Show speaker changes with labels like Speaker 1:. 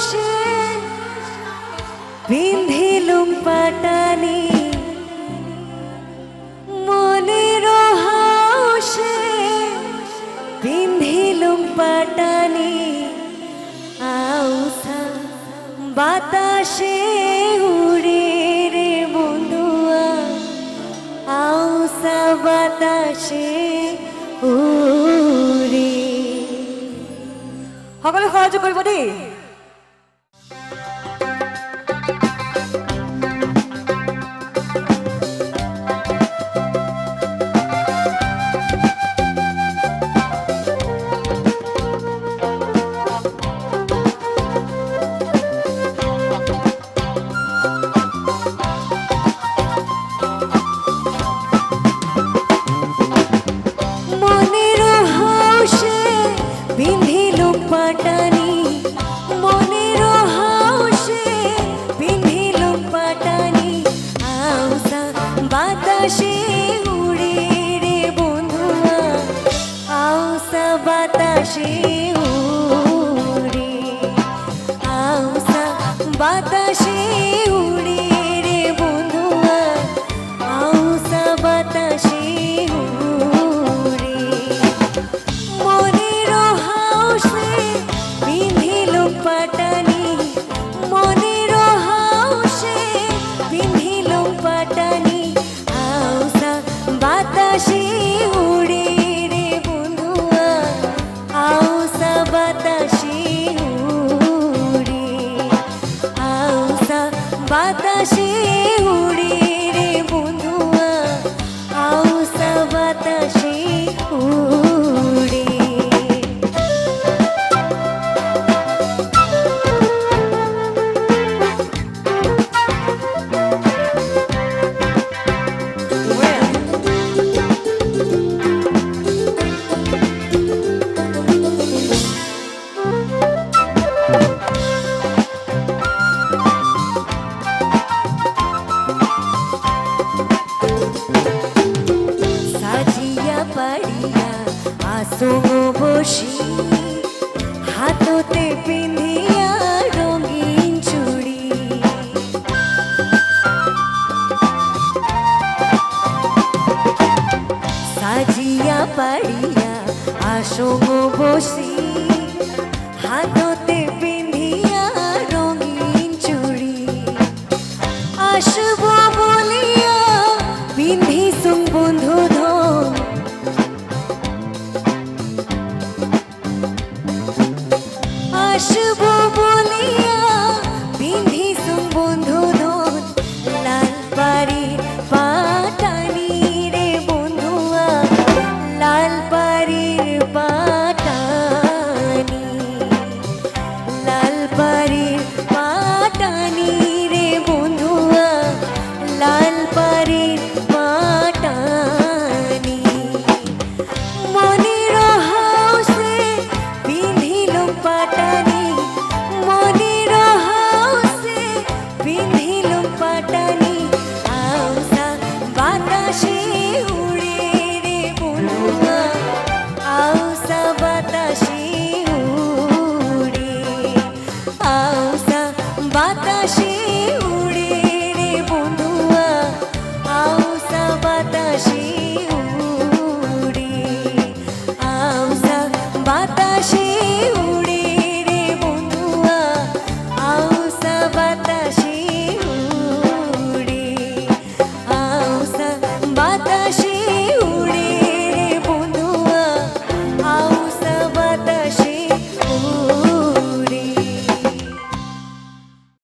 Speaker 1: হাউসে পিন্ধিলুম পাটানি মনের হাউসে পিন্ধিলুম পাটানি আউসা বাতাসে উড়ে রে বন্ধুয়া আউসা বাতাসে উড়ে সকলে সহযোগ কৰিব দেই। বাতাসে উড়ে রে বন্ধুয়া আউসা বাতাসে উড়ে আউসা বাতাসে উড়ে রে বন্ধুয়া আউসা বাতাসে উড়ে মনের হাউসে পিন্ধিলুম পাটানি মনের হাউসে পিন্ধিলুম পাটানি বাতাসে উড়ে রে বন্ধুয়া আউসা বাতাসে উড়ে আউসা বাতাসে উড়ে রে বন্ধুয়া আউসা বাতাসে উড়ে বসি হাততে পিন্ধিয়া রঙিন চুড়ি সাজিয়া পাড়িয়া আসঙ্গ বসি হাততে পিন্ধিয়া রঙিন চুড়ি আসব বলিয়া পিন্ধিসুম বন্ধু ধন আসব বলিয়া পিন্ধিসুম বন্ধু ধন লাল পাড়ির পাটানি রে বন্ধুয়া লাল পাড়ির পাটানি লাল পাড়ির পাটানি রে বন্ধুয়া লাল পাড়ির পাটানি মনের হাউসে পিন্ধিলুম পাটানি মনের হাউসে পিন্ধিলুম পাটানি আউসা বাতাসে উড়ে রে বন্ধুয়া আউসা বাতাসে উড়ে আউসা বাতাসে